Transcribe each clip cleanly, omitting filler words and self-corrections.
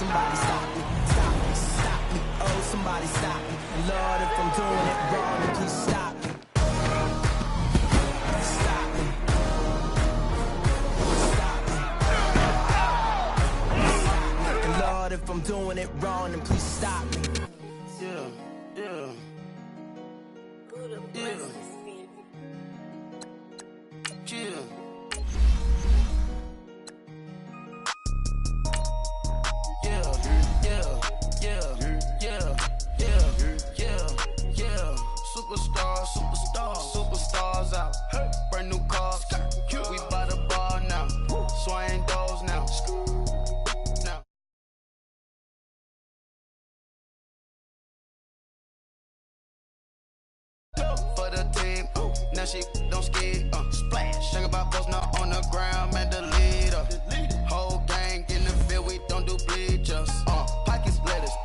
somebody stop me, stop me, stop me, oh, somebody stop me. Lord, if I'm doing it wrong, then please stop me. Stop me. Stop me. And Lord, if I'm doing it wrong, then please stop me. Yeah, yeah. Yeah. Yeah. Superstars out. Brand new cars. We by the bar now. Swaying doors now. For the team, now she don't skid. Splash. Think about posting up on the ground, man, the leader. Whole gang in the field, we don't do bleachers. Pockets lettuce.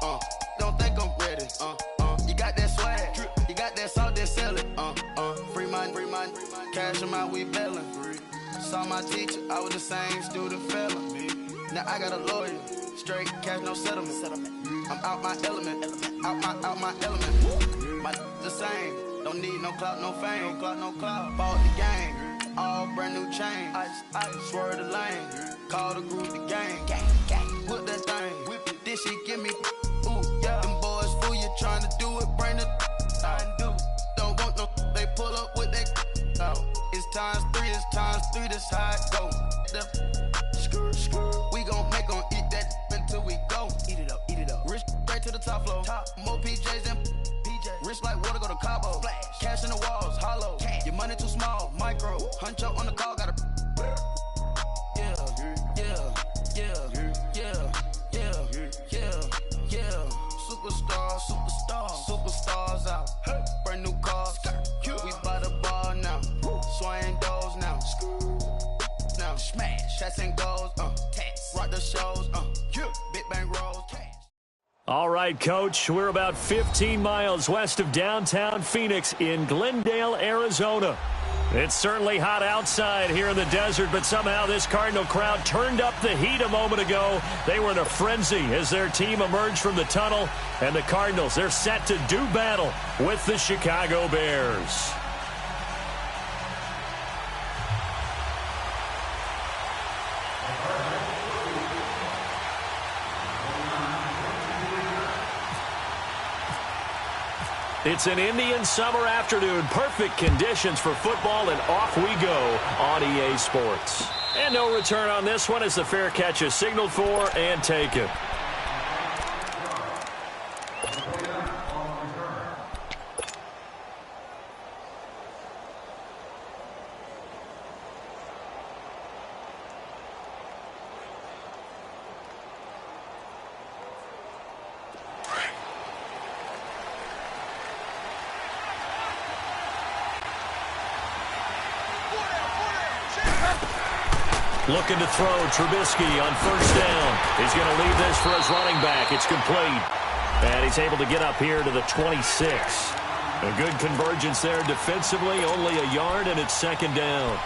Don't think I'm ready. You got that swag. You got that salt, that sell it. Free mind, cash them out, we bailin'. Saw my teacher, I was the same student fella. Now I got a lawyer, straight cash, no settlement. I'm out my element, out my element. My the same, don't need no clout, no fame. No clout, bought the game, all brand new chain. Ice, swerve the lane, call the group the gang. Whip that thing, whip it, this shit give me. Ooh, yeah, them boys fool you trying to do it, bring it. I do. Don't want no, they pull up with that. It's times three, this how it go. We gon' make 'em eat that until we go. Eat it up. Rich straight to the top floor. More PJs than PJs. Rich like water, go to Cabo. Flash. Cash in the walls, hollow. Cash. Your money too small, micro. Huncho on the call, gotta. Yeah. Superstars out. Brand new cars. We by the bar now. Swaying doors now. Now smash. Shots and goals. Rock the shows. Big bang rolls. All right, Coach, we're about 15 miles west of downtown Phoenix in Glendale, Arizona. It's certainly hot outside here in the desert, but somehow this Cardinal crowd turned up the heat a moment ago. They were in a frenzy as their team emerged from the tunnel, and the Cardinals, they're set to do battle with the Chicago Bears. It's an Indian summer afternoon. Perfect conditions for football, and off we go on EA Sports. And no return on this one as the fair catch is signaled for and taken. Looking to throw, Trubisky on first down. He's going to leave this for his running back. It's complete. And he's able to get up here to the 26. A good convergence there defensively, only a yard, and it's second down.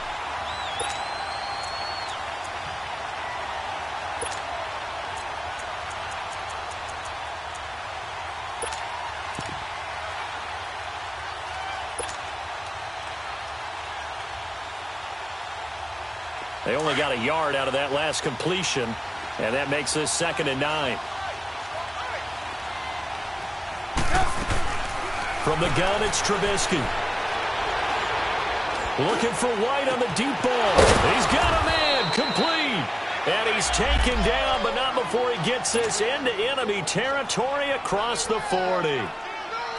They only got a yard out of that last completion, and that makes this 2nd and 9. From the gun, it's Trubisky. Looking for White on the deep ball. He's got a man, complete. And he's taken down, but not before he gets this into enemy territory across the 40.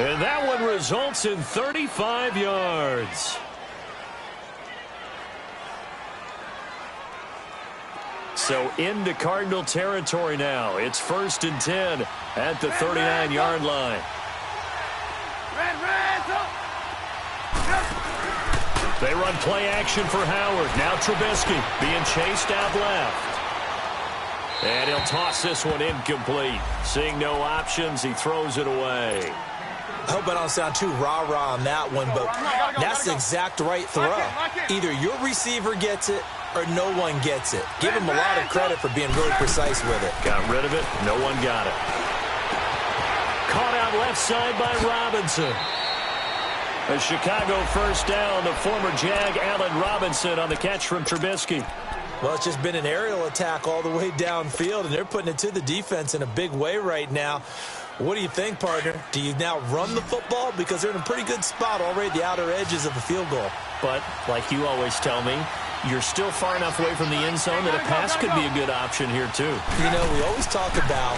And that one results in 35 yards. So into Cardinal territory now. It's 1st and 10 at the 39-yard line. They run play action for Howard. Now Trubisky being chased out left. And he'll toss this one incomplete. Seeing no options, he throws it away. I hope I don't sound too rah-rah on that one, but that's the exact right throw. Either your receiver gets it or no one gets it. Give him a lot of credit for being really precise with it. Got rid of it. No one got it. Caught out left side by Robinson. A Chicago first down. The former Jag Allen Robinson on the catch from Trubisky. Well, it's just been an aerial attack all the way downfield, and they're putting it to the defense in a big way right now. What do you think, partner? Do you now run the football? Because they're in a pretty good spot already at the outer edges of the field goal. But, like you always tell me, you're still far enough away from the end zone that a pass could be a good option here, too. You know, we always talk about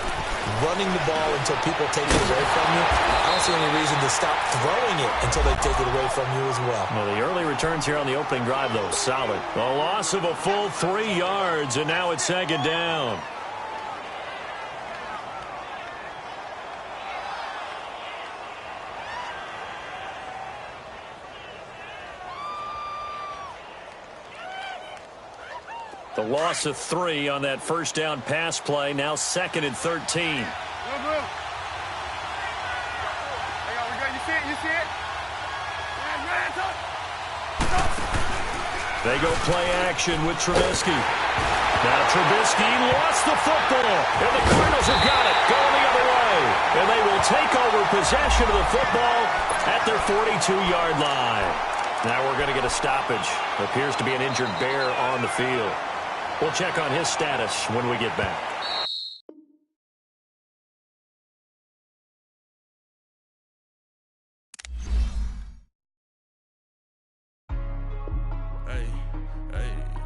running the ball until people take it away from you. I don't see any reason to stop throwing it until they take it away from you as well. Well, the early returns here on the opening drive, though, solid. A loss of a full 3 yards, and now it's second down. The loss of 3 on that first down pass play. Now 2nd and 13. You see it? They go play action with Trubisky. Now Trubisky lost the football, and the Cardinals have got it, going the other way. And they will take over possession of the football at their 42-yard line. Now we're going to get a stoppage. Appears to be an injured Bear on the field. We'll check on his status when we get back. Hey,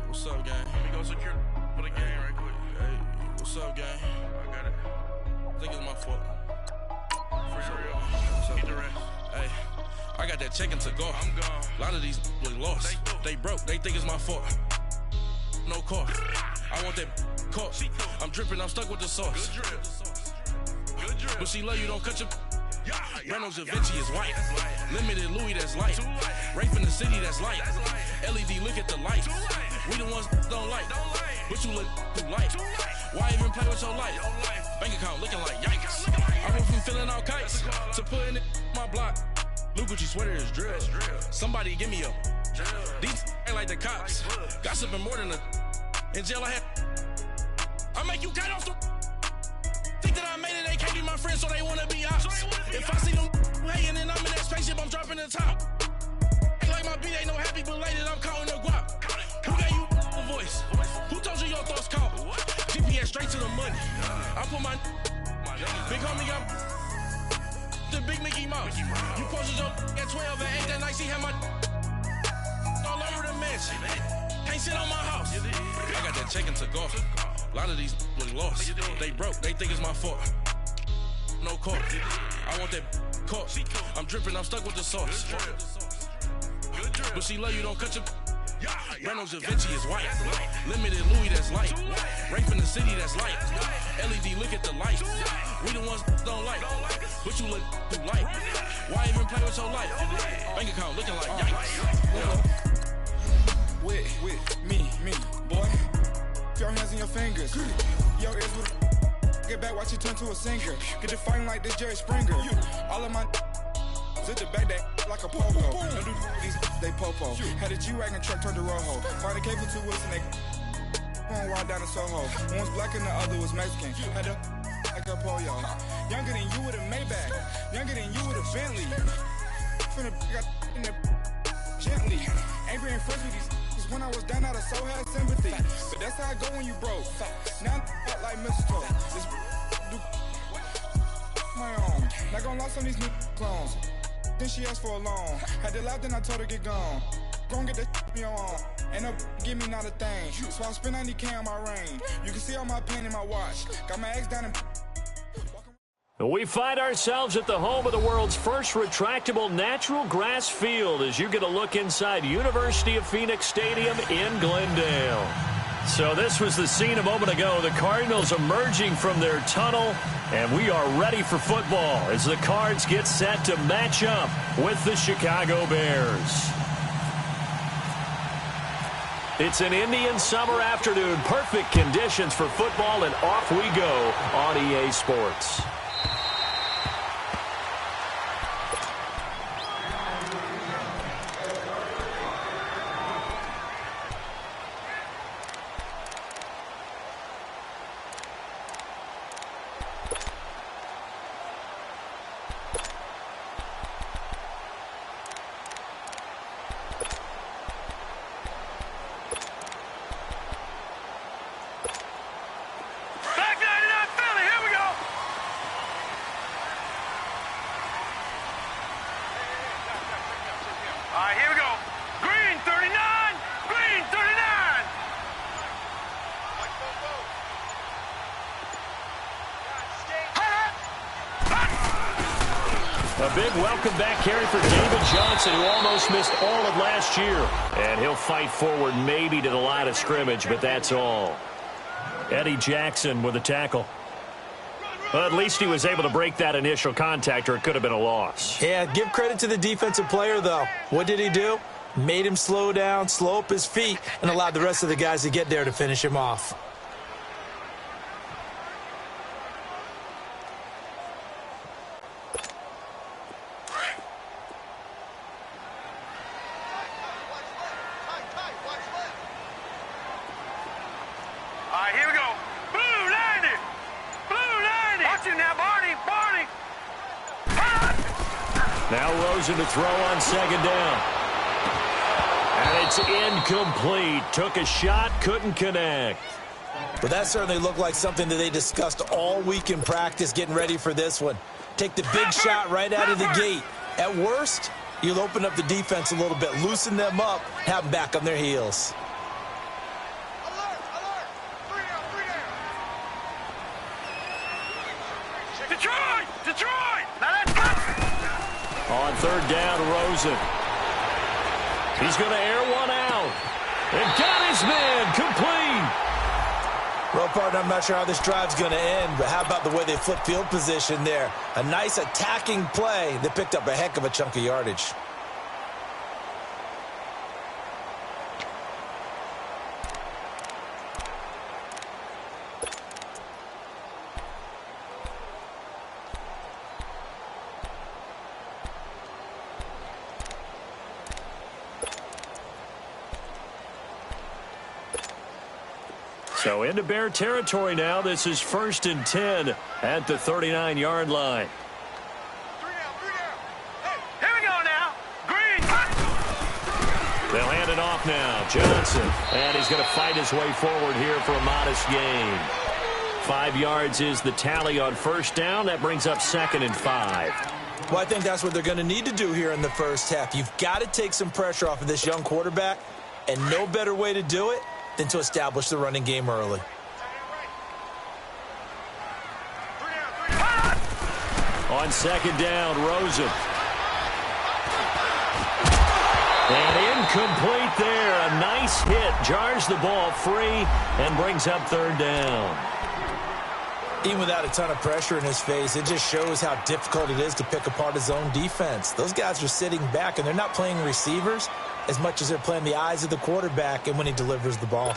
what's up, gang? Let me go secure for the game right quick. Hey, what's up, gang? I got it. I think it's my fault. For real. Get the rest. Hey, I got that check-in to go. I'm gone. A lot of these was lost. They broke. They think it's my fault. No car. I want that car. I'm dripping. I'm stuck with the sauce. Good drip. But she love you. Don't cut your... Reynolds Da Vinci is white. Limited Louis, that's light. Rape in the city, that's light. LED, look at the lights. We the ones don't like. But you look too light. Why even play with your life? Bank account looking like yikes. I went from filling out kites to putting it in my block. Blue Gucci sweater is drill. Somebody give me a... These ain't like the cops. Gossiping more than a... In jail I had... I make you cut off the... Think that I made it, they can't be my friends, so they wanna be ops. If I see them hating and I'm in that spaceship, I'm dropping the top. Ain't like my beat ain't no happy, but later I'm counting the guap. Who gave you the voice? Who told you your thoughts count? GPS straight to the money. I put my big homie up the big Mickey Mouse. You posted your at 12 and 8 that night, she had my all over the mansion. Can't sit on my house. I got that check-in to go. A lot of these was lost. They broke. They think it's my fault. No car. I want that car. I'm dripping. I'm stuck with the sauce. But she love you. Don't cut your... Reynolds Da Vinci is white. Limited Louis, that's light. Rape in the city, that's light. LED, look at the lights. We the ones don't like. But you look too light. Why even play with your life? Bank account looking like yikes. With me, boy. Your hands and your fingers. Your ears with get back, watch you turn to a singer. Get to fighting like this Jerry Springer. All of my zip the back that like a popo. Don't do these they popo. Had a G-Wagon truck turned to Rojo. Find a cable 2 wheels and they one ride down to Soho. One was black and the other was Mexican. Had a like a pollo. Younger than you with a Maybach. Younger than you with a Bentley. Finna got in the gently. Angry and friends with these. When I was down, I so had sympathy. But that's how I go when you broke. Now I'm like mistletoe. This do my own. Not gonna lost on these new clones. Then she asked for a loan. Had to laugh, then I told her get gone. Gon' get that me on. Ain't no give me not a thing. So I spend 90K on my ring. You can see all my pain in my watch. Got my ex down in... We find ourselves at the home of the world's first retractable natural grass field as you get a look inside University of Phoenix Stadium in Glendale. So this was the scene a moment ago. The Cardinals emerging from their tunnel, and we are ready for football as the Cards get set to match up with the Chicago Bears. It's an Indian summer afternoon. Perfect conditions for football, and off we go on EA Sports. A big welcome back carry for David Johnson, who almost missed all of last year. And he'll fight forward maybe to the line of scrimmage, but that's all. Eddie Jackson with a tackle. Well, at least he was able to break that initial contact, or it could have been a loss. Yeah, give credit to the defensive player, though. What did he do? Made him slow down, slow up his feet, and allowed the rest of the guys to get there to finish him off. Now Rosen to throw on second down. And it's incomplete. Took a shot, couldn't connect. But that certainly looked like something that they discussed all week in practice getting ready for this one. Take the big shot right out of the gate. At worst, you'll open up the defense a little bit, loosen them up, have them back on their heels. On third down, Rosen. He's going to air one out. And got his man complete. Well, partner, I'm not sure how this drive's going to end, but how about the way they flip field position there? A nice attacking play that picked up a heck of a chunk of yardage. So into Bear territory now. This is 1st and 10 at the 39-yard line. Here we go now. Green. They'll hand it off now. Johnson. And he's going to fight his way forward here for a modest gain. 5 yards is the tally on first down. That brings up 2nd and 5. Well, I think that's what they're going to need to do here in the first half. You've got to take some pressure off of this young quarterback, and no better way to do it than to establish the running game early. On second down, Rosen. And incomplete there. A nice hit. Jars the ball free and brings up third down. Even without a ton of pressure in his face, it just shows how difficult it is to pick apart his own defense. Those guys are sitting back, and they're not playing receivers as much as they're playing the eyes of the quarterback and when he delivers the ball.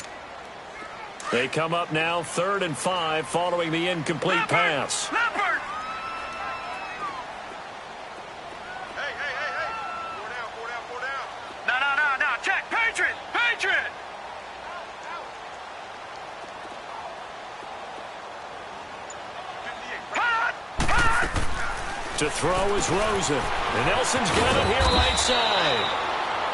They come up now 3rd and 5 following the incomplete pass. Leopard. Hey. 4 down. No. Check. Patriot. To throw is Rosen. And Nelson's got it here right side.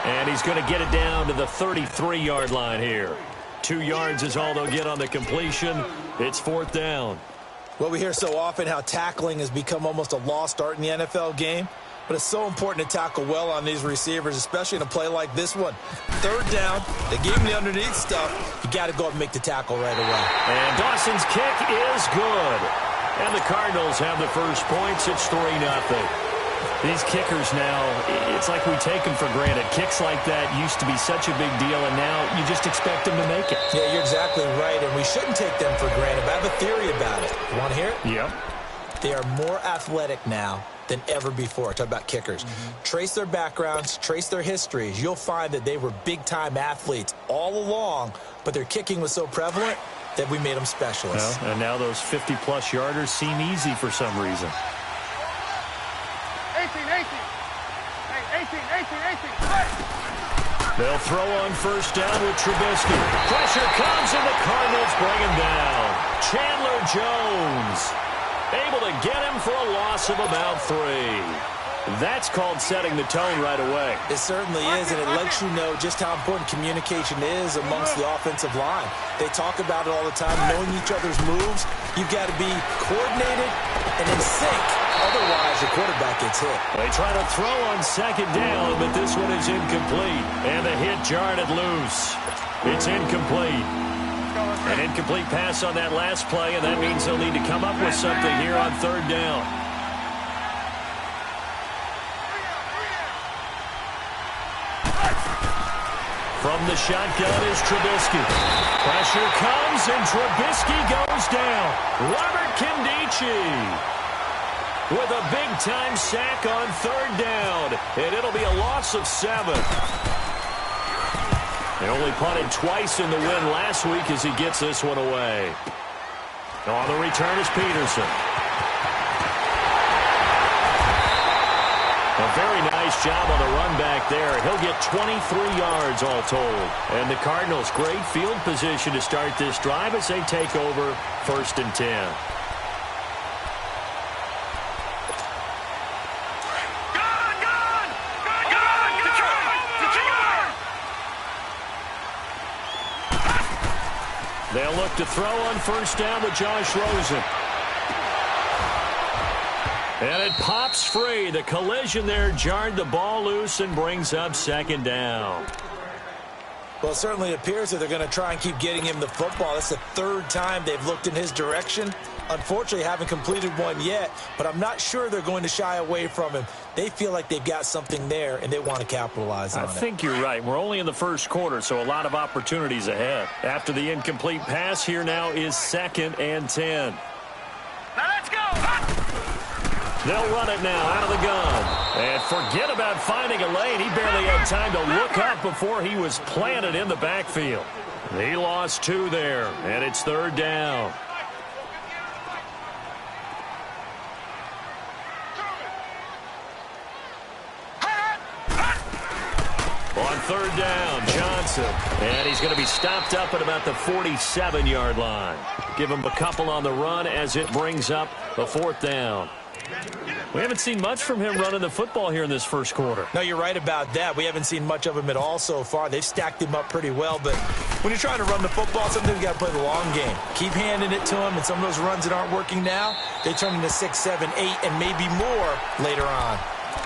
And he's going to get it down to the 33-yard line here. 2 yards is all they'll get on the completion. It's 4th down. Well, we hear so often how tackling has become almost a lost art in the NFL game. But it's so important to tackle well on these receivers, especially in a play like this one. 3rd down, they gave him the underneath stuff. You got to go up and make the tackle right away. And Dawson's kick is good. And the Cardinals have the first points. It's 3-0. These kickers now, it's like we take them for granted. Kicks like that used to be such a big deal, and now you just expect them to make it. Yeah, you're exactly right, and we shouldn't take them for granted. But I have a theory about it. You want to hear it? Yep. They are more athletic now than ever before. Talk about kickers. Trace their backgrounds, trace their histories. You'll find that they were big-time athletes all along, but their kicking was so prevalent that we made them specialists. Well, and now those 50-plus yarders seem easy for some reason. 18. They'll throw on first down with Trubisky. Pressure comes, and the Cardinals bring him down. Chandler Jones able to get him for a loss of about 3. That's called setting the tone right away. It certainly is, and it lets you know just how important communication is amongst the offensive line. They talk about it all the time, knowing each other's moves. You've got to be coordinated and in sync. Otherwise, your quarterback gets hit. They try to throw on second down, but this one is incomplete. And the hit jarred it loose. It's incomplete. An incomplete pass on that last play, and that means they'll need to come up with something here on third down. From the shotgun is Trubisky. Pressure comes, and Trubisky goes down. Robert Kindici with a big-time sack on third down, and it'll be a loss of 7. They only punted twice in the win last week as he gets this one away. On the return is Peterson. A very nice job on the run back there. He'll get 23 yards all told. And the Cardinals, great field position to start this drive as they take over 1st and 10. They'll look to throw on 1st down with Josh Rosen. And it pops free. The collision there jarred the ball loose and brings up 2nd down. Well, it certainly appears that they're going to try and keep getting him the football. That's the 3rd time they've looked in his direction. Unfortunately, haven't completed one yet, but I'm not sure they're going to shy away from him. They feel like they've got something there, and they want to capitalize on it. I think you're right. We're only in the 1st quarter, so a lot of opportunities ahead. After the incomplete pass, here now is 2nd and 10. Now let's go. They'll run it now out of the gun. And forget about finding a lane. He barely had time to look up before he was planted in the backfield. He lost 2 there, and it's 3rd down. On 3rd down, Johnson. And he's going to be stopped up at about the 47-yard line. Give him a couple on the run as it brings up the 4th down. We haven't seen much from him running the football here in this 1st quarter. No, you're right about that. We haven't seen much of him at all so far. They've stacked him up pretty well, but when you're trying to run the football, sometimes you got to play the long game. Keep handing it to him, and some of those runs that aren't working now, they turn into 6, 7, 8, and maybe more later on.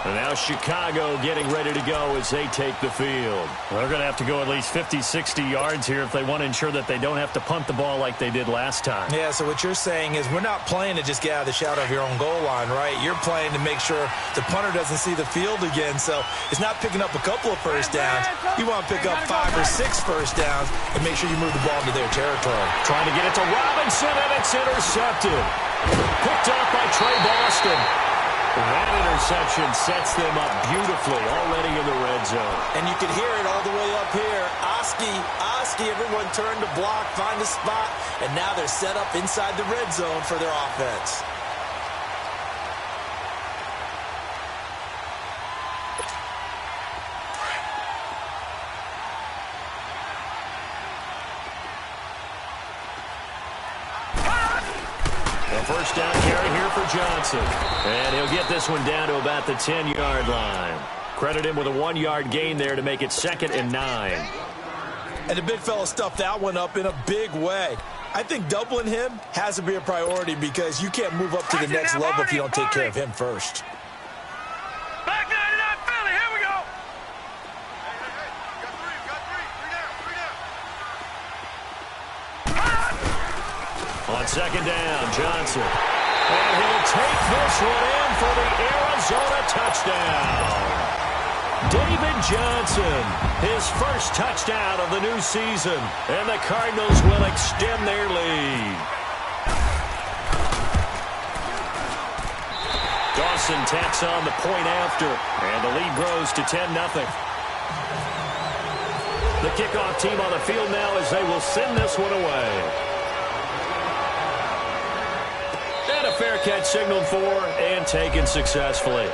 And now Chicago getting ready to go as they take the field. They're going to have to go at least 50, 60 yards here if they want to ensure that they don't have to punt the ball like they did last time. Yeah, so what you're saying is we're not playing to just get out of the shadow of your own goal line, right? You're playing to make sure the punter doesn't see the field again. So it's not picking up a couple of 1st downs. You want to pick up 5 or 6 1st downs and make sure you move the ball into their territory. Trying to get it to Robinson, and it's intercepted. Picked off by Trey Boston. That interception sets them up beautifully already in the red zone. And you can hear it all the way up here. Oski, everyone turned to block, find a spot, and now they're set up inside the red zone for their offense. First down carry here for Johnson. And he'll get this one down to about the 10-yard line. Credit him with a 1-yard gain there to make it 2nd and 9. And the big fella stuffed that one up in a big way. I think doubling him has to be a priority because you can't move up to the next level if you don't take care of him first. Back 99 Philly, here we go. On 2nd down, Johnson. And he'll take this one in for the Arizona touchdown. David Johnson, his first touchdown of the new season. And the Cardinals will extend their lead. Dawson tacks on the point after. And the lead grows to 10-0. The kickoff team on the field now as they will send this one away. And a fair catch signaled for and taken successfully.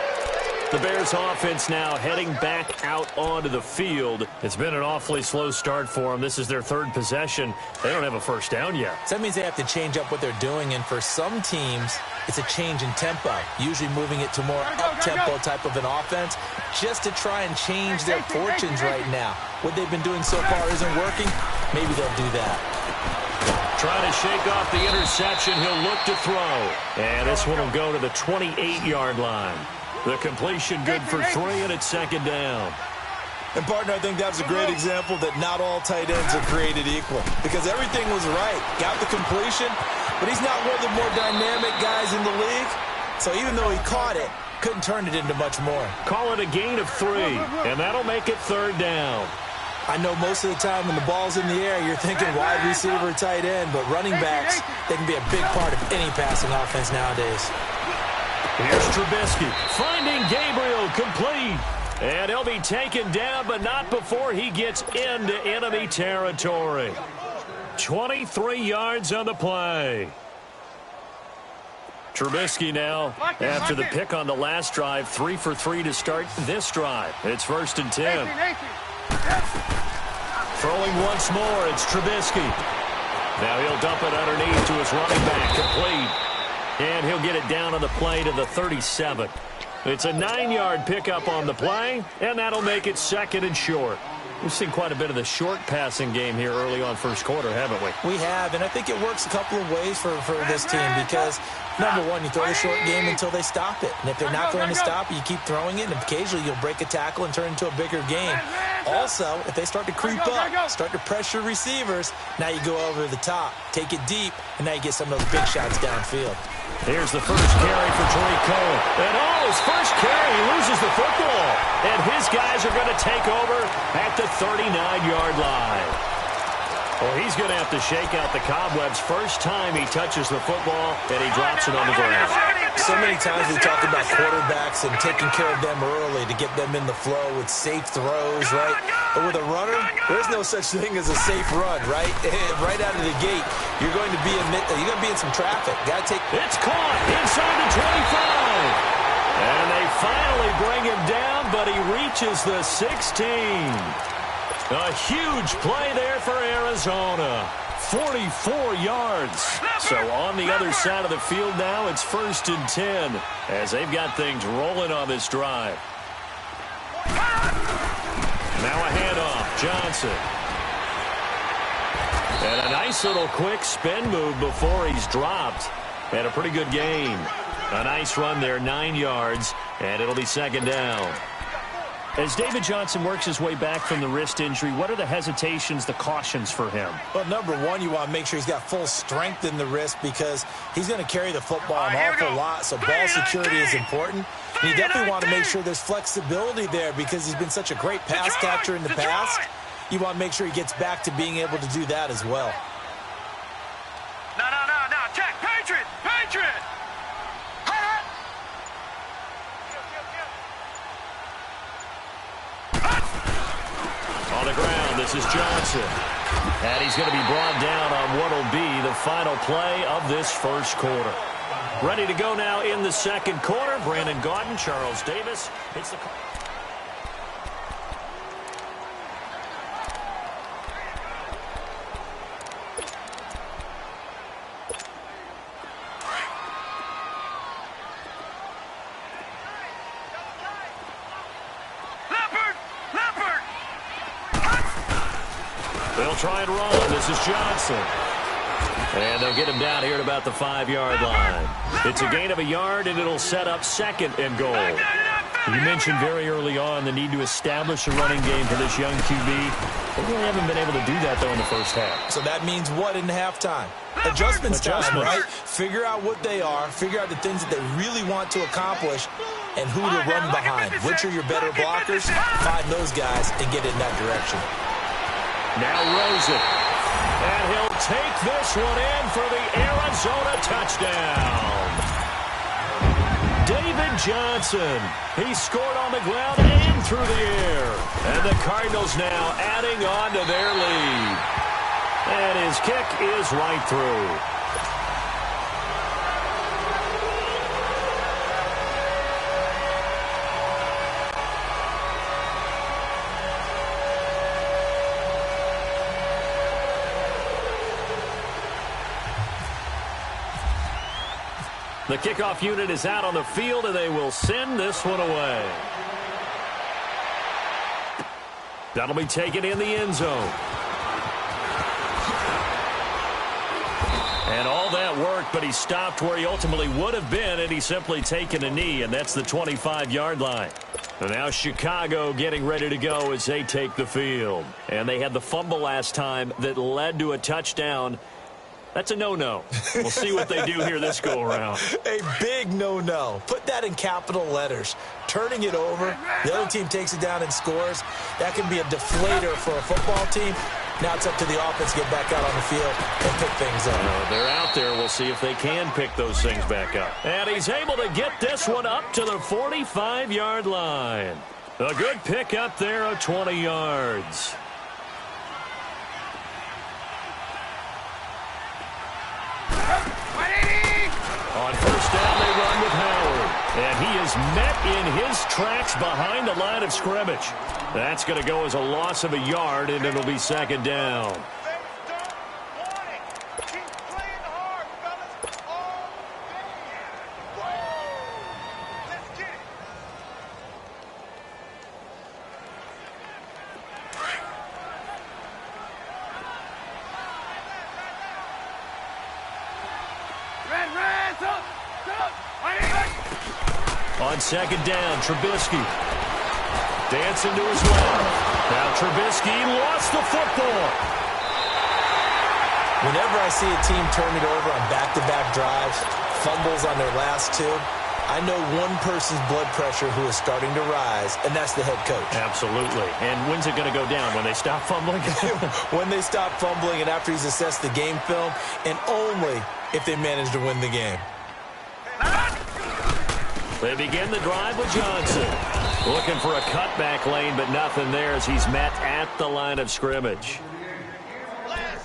The Bears offense now heading back out onto the field. It's been an awfully slow start for them. This is their 3rd possession. They don't have a first down yet. So that means they have to change up what they're doing, and for some teams, it's a change in tempo, usually moving it to more up-tempo type of an offense just to try and change their fortunes right now. What they've been doing so far isn't working. Maybe they'll do that. Trying to shake off the interception. He'll look to throw. And this one will go to the 28-yard line. The completion good for 3, and it's 2nd down. And, partner, I think that was a great example that not all tight ends are created equal because everything was right. Got the completion, but he's not one of the more dynamic guys in the league. So even though he caught it, couldn't turn it into much more. Call it a gain of 3, and that'll make it 3rd down. I know most of the time when the ball's in the air, you're thinking wide receiver, tight end, but running backs, they can be a big part of any passing offense nowadays. Here's Trubisky finding Gabriel complete. And he'll be taken down, but not before he gets into enemy territory. 23 yards on the play. Trubisky now, after the pick on the last drive, 3 for 3 to start this drive. It's 1st and 10. Throwing once more, it's Trubisky. Now he'll dump it underneath to his running back, complete. And he'll get it down on the play to the 37. It's a 9-yard pickup on the play, and that'll make it 2nd and short. We've seen quite a bit of the short passing game here early on first quarter, haven't we? We have, and I think it works a couple of ways for this team because, number one, you throw the short game until they stop it. And if they're not going to stop it, you keep throwing it, and occasionally you'll break a tackle and turn it into a bigger game. Also, if they start to creep up, start to pressure receivers, now you go over the top, take it deep, and now you get some of those big shots downfield. Here's the first carry for Tariq Cohen. And his first carry, he loses the football. And his guys are going to take over at the 39-yard line. Well, he's going to have to shake out the cobwebs first time he touches the football, and he drops it on the ground. So many times we talk about quarterbacks and taking care of them early to get them in the flow with safe throws, right? But with a runner, there's no such thing as a safe run, right? Right out of the gate, you're going to be in some traffic. It's caught inside the 25. And they finally bring him down, but he reaches the 16. A huge play there for Arizona. 44 yards. So on the other side of the field now, it's 1st and 10 as they've got things rolling on this drive. Now a handoff. Johnson. And a nice little quick spin move before he's dropped. And a pretty good gain. A nice run there, 9 yards, and it'll be 2nd down. As David Johnson works his way back from the wrist injury, what are the hesitations, the cautions for him? Well, number one, you want to make sure he's got full strength in the wrist because he's going to carry the football an awful lot, so ball security is important. And you definitely want to make sure there's flexibility there because he's been such a great pass catcher in the past. You want to make sure he gets back to being able to do that as well. No. Check. Patriot. On the ground, this is Johnson. And he's going to be brought down on what will be the final play of this first quarter. Ready to go now in the second quarter. Brandon Gaudin, Charles Davis. It's the... They'll try and run. This is Johnson. And they'll get him down here at about the 5-yard line. It's a gain of a yard, and it'll set up 2nd and goal. You mentioned very early on the need to establish a running game for this young QB. They really haven't been able to do that, though, in the first half. So that means what in halftime? Adjustments time, right? Figure out what they are. Figure out the things that they really want to accomplish and who to run behind. Which are your better blockers? Find those guys and get in that direction. Now Rosen. And he'll take this one in for the Arizona touchdown. David Johnson. He scored on the ground and through the air. And the Cardinals now adding on to their lead. And his kick is right through. The kickoff unit is out on the field, and they will send this one away. That'll be taken in the end zone. And all that work, but he stopped where he ultimately would have been, and he's simply taken a knee, and that's the 25-yard line. And now Chicago getting ready to go as they take the field. And they had the fumble last time that led to a touchdown. That's a no-no. We'll see what they do here this go-around. A big no-no. Put that in capital letters. Turning it over, the other team takes it down and scores. That can be a deflator for a football team. Now it's up to the offense to get back out on the field and pick things up. They're out there. We'll see if they can pick those things back up. And he's able to get this one up to the 45-yard line. A good pick up there of 20 yards. On first down, they run with Howard. And he is met in his tracks behind the line of scrimmage. That's going to go as a loss of a yard, and it'll be second down. On second down, Trubisky dancing to his left. Now Trubisky lost the football. Whenever I see a team turn it over on back-to-back drives, fumbles on their last two, I know one person's blood pressure who is starting to rise, and that's the head coach. Absolutely. And when's it going to go down? When they stop fumbling? When they stop fumbling and after he's assessed the game film, and only if they manage to win the game. They begin the drive with Johnson. Looking for a cutback lane, but nothing there as he's met at the line of scrimmage.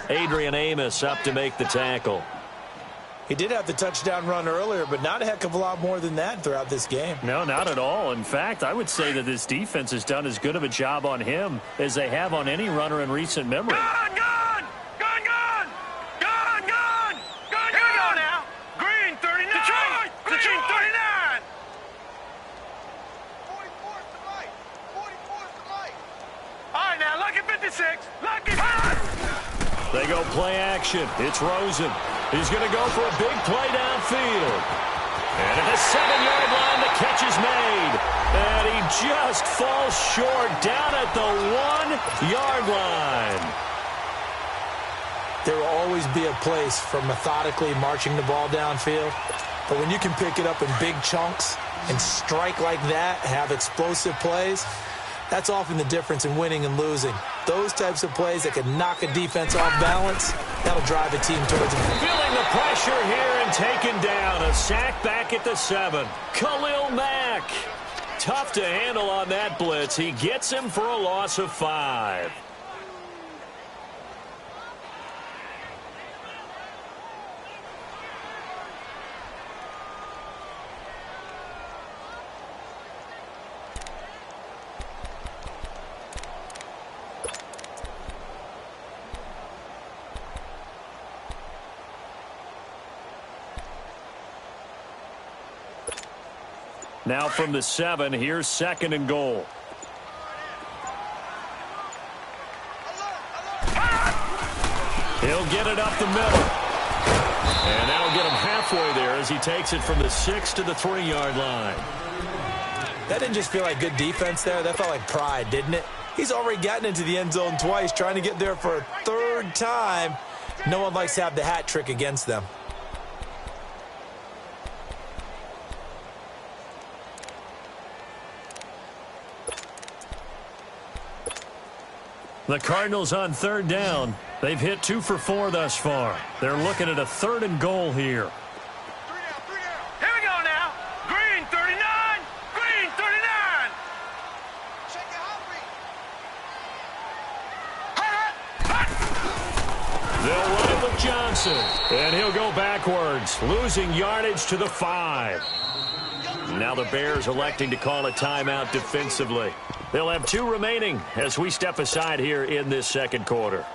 Adrian Amos up to make the tackle. He did have the touchdown run earlier, but not a heck of a lot more than that throughout this game. No, not at all. In fact, I would say that this defense has done as good of a job on him as they have on any runner in recent memory. Gone! Gone! Gone! Gone! Gone! Gone! Gone! Here we go now. Green 39. Detroit! Green 39. 44's the right. 44's the right. All right, now, lucky 56. Lucky. They go play action. It's Rosen. He's going to go for a big play downfield. And at the 7-yard line, the catch is made. And he just falls short down at the 1-yard line. There will always be a place for methodically marching the ball downfield. But when you can pick it up in big chunks and strike like that, have explosive plays, that's often the difference in winning and losing. Those types of plays that can knock a defense off balance, that'll drive a team towards it. Feeling the pressure here and taken down. A sack back at the 7. Khalil Mack. Tough to handle on that blitz. He gets him for a loss of 5. Now from the 7, here's 2nd and goal. He'll get it up the middle. And that'll get him halfway there as he takes it from the 6 to the 3-yard line. That didn't just feel like good defense there. That felt like pride, didn't it? He's already gotten into the end zone twice, trying to get there for a 3rd time. No one likes to have the hat trick against them. The Cardinals on 3rd down. They've hit 2 for 4 thus far. They're looking at a 3rd and goal here. 3 down, 3 down. Here we go now. Green 39. Green 39. Shake it hot, They'll run it with Johnson. And he'll go backwards, losing yardage to the 5. Now the Bears electing to call a timeout defensively. They'll have 2 remaining as we step aside here in this 2nd quarter.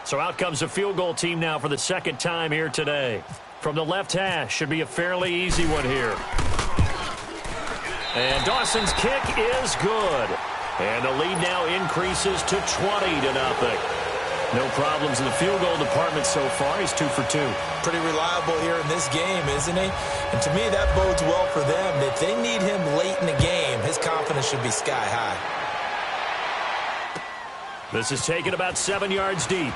So out comes the field goal team now for the 2nd time here today. From the left hash, should be a fairly easy one here. And Dawson's kick is good. And the lead now increases to 20-0. No problems in the field goal department so far. He's 2 for 2. Pretty reliable here in this game, isn't he? And to me, that bodes well for them. If they need him late in the game, his confidence should be sky high. This is taken about 7 yards deep.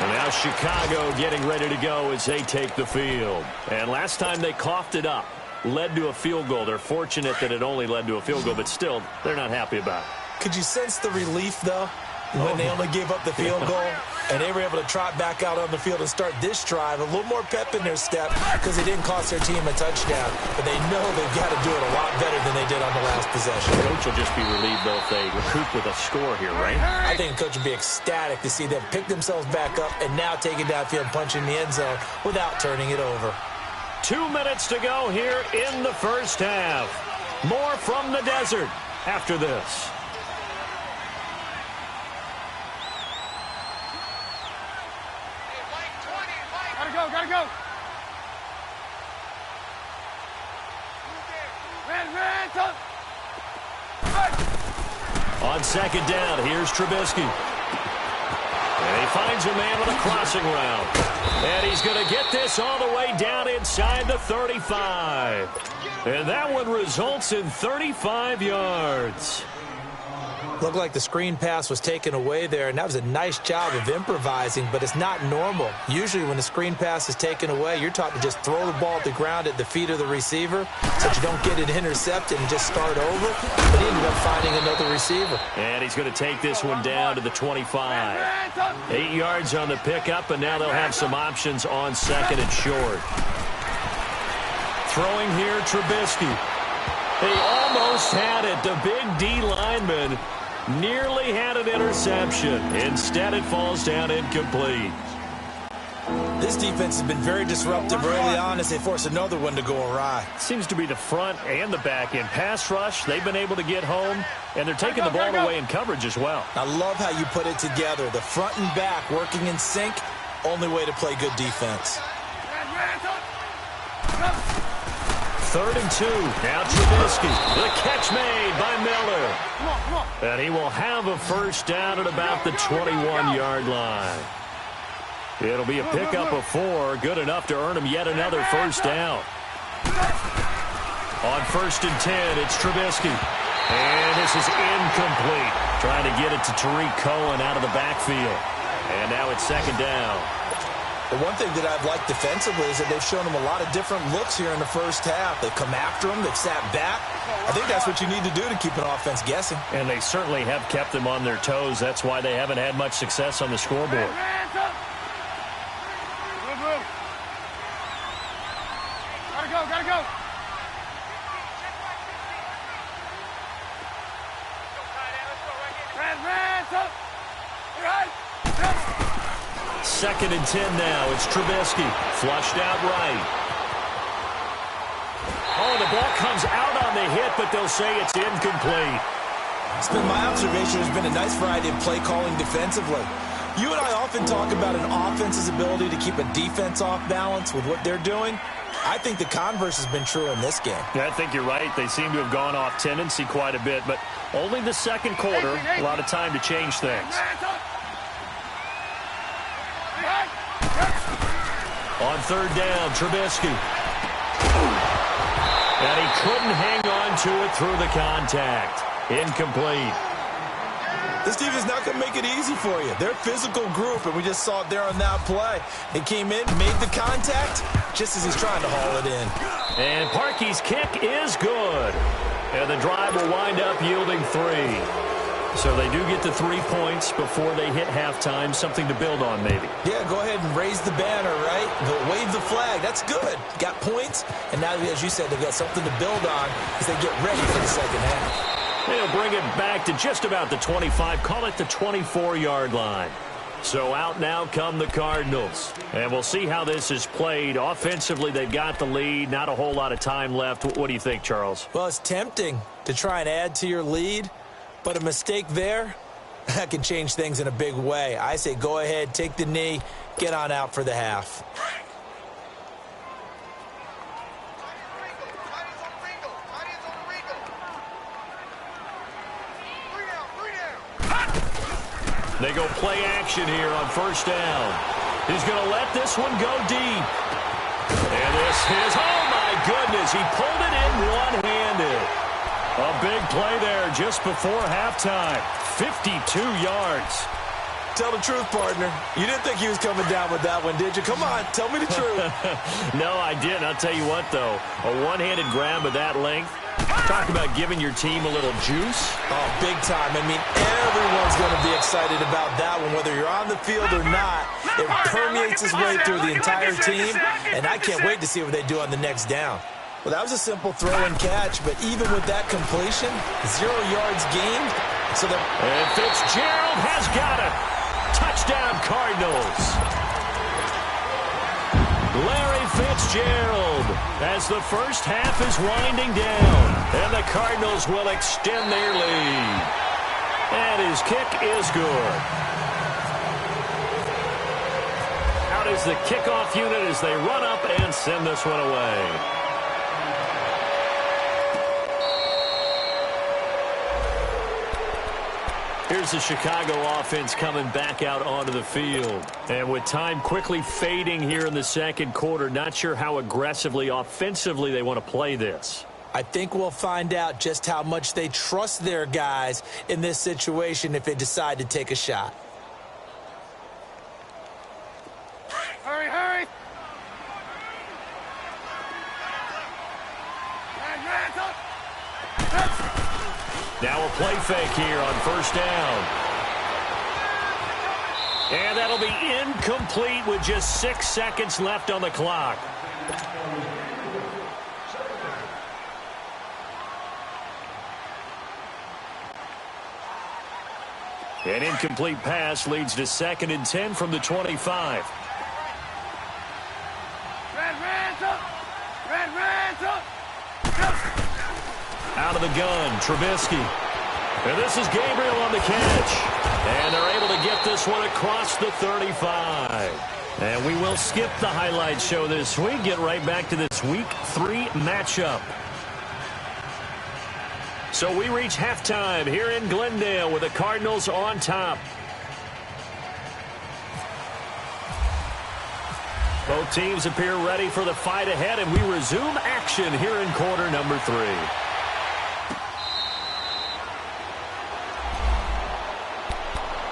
And now Chicago getting ready to go as they take the field. And last time they coughed it up, led to a field goal. They're fortunate that it only led to a field goal, but still, they're not happy about it. Could you sense the relief, though, when they only gave up the field goal? And they were able to trot back out on the field and start this drive. A little more pep in their step because it didn't cost their team a touchdown. But they know they've got to do it a lot better than they did on the last possession. Coach will just be relieved, though, if they recoup with a score here, right? I think Coach would be ecstatic to see them pick themselves back up and now take it downfield and punch in the end zone without turning it over. 2 minutes to go here in the first half. More from the desert after this. Gotta go. On second down, here's Trubisky. And he finds a man with a crossing route. And he's going to get this all the way down inside the 35. And that one results in 35 yards. Looked like the screen pass was taken away there, and that was a nice job of improvising, but it's not normal. Usually when the screen pass is taken away, you're taught to just throw the ball at the ground at the feet of the receiver so that you don't get it intercepted and just start over. But he ended up finding another receiver. And he's going to take this one down to the 25. 8 yards on the pickup, and now they'll have some options on second and short. Throwing here, Trubisky. They almost had it. The big D lineman nearly had an interception. Instead, it falls down incomplete. This defense has been very disruptive early on as they force another one to go awry. Seems to be the front and the back end. Pass rush, they've been able to get home, and they're taking the ball away in coverage as well. I love how you put it together. The front and back working in sync, only way to play good defense. 3rd and 2. Now Trubisky. The catch made by Miller. And he will have a first down at about the 21-yard line. It'll be a pickup of 4. Good enough to earn him yet another first down. On 1st and 10, it's Trubisky. And this is incomplete. Trying to get it to Tariq Cohen out of the backfield. And now it's 2nd down. The one thing that I've liked defensively is that they've shown them a lot of different looks here in the first half. They've come after them. They've sat back. I think that's what you need to do to keep an offense guessing. And they certainly have kept them on their toes. That's why they haven't had much success on the scoreboard. Gotta go. 2nd and 10 now. It's Trubisky. Flushed out right. Oh, the ball comes out on the hit, but they'll say it's incomplete. It's been my observation. There's been a nice variety of play calling defensively. You and I often talk about an offense's ability to keep a defense off balance with what they're doing. I think the converse has been true in this game. Yeah, I think you're right. They seem to have gone off tendency quite a bit, but only the second quarter, a lot of time to change things. On 3rd down, Trubisky. And he couldn't hang on to it through the contact. Incomplete. This team is not going to make it easy for you. They're a physical group, and we just saw it there on that play. They came in, made the contact, just as he's trying to haul it in. And Parkey's kick is good. And the drive will wind up yielding 3. So they do get the 3 points before they hit halftime. Something to build on, maybe. Yeah, go ahead and raise the banner, right? Wave the flag. That's good. Got points, and now, as you said, they've got something to build on as they get ready for the second half. They'll bring it back to just about the 25. Call it the 24-yard line. So out now come the Cardinals. And we'll see how this is played. Offensively, they've got the lead. Not a whole lot of time left. What do you think, Charles? Well, it's tempting to try and add to your lead, but a mistake there, that can change things in a big way. I say go ahead, take the knee, get on out for the half. They go play action here on 1st down. He's going to let this one go deep. And this is, oh my goodness, he pulled it in one-handed. A big play there just before halftime. 52 yards. Tell the truth, partner. You didn't think he was coming down with that one, did you? Come on, tell me the truth. No, I didn't. I'll tell you what, though. A one-handed grab of that length. Talk about giving your team a little juice. Oh, big time. I mean, everyone's going to be excited about that one, whether you're on the field or not. It permeates its way through the entire team, and I can't wait to see what they do on the next down. Well, that was a simple throw and catch, but even with that completion, 0 yards gained. And Fitzgerald has got it. Touchdown, Cardinals. Larry Fitzgerald as the first half is winding down, and the Cardinals will extend their lead. And his kick is good. Out is the kickoff unit as they run up and send this one away. Here's the Chicago offense coming back out onto the field. And with time quickly fading here in the second quarter, not sure how aggressively, offensively they want to play this. I think we'll find out just how much they trust their guys in this situation if they decide to take a shot. Hurry, hurry! Now a play fake here on first down. And that'll be incomplete with just 6 seconds left on the clock. An incomplete pass leads to 2nd and 10 from the 25. Out of the gun, Trubisky. And this is Gabriel on the catch. And they're able to get this one across the 35. And we will skip the highlight show this week. Get right back to this Week 3 matchup. So we reach halftime here in Glendale with the Cardinals on top. Both teams appear ready for the fight ahead, and we resume action here in quarter number 3.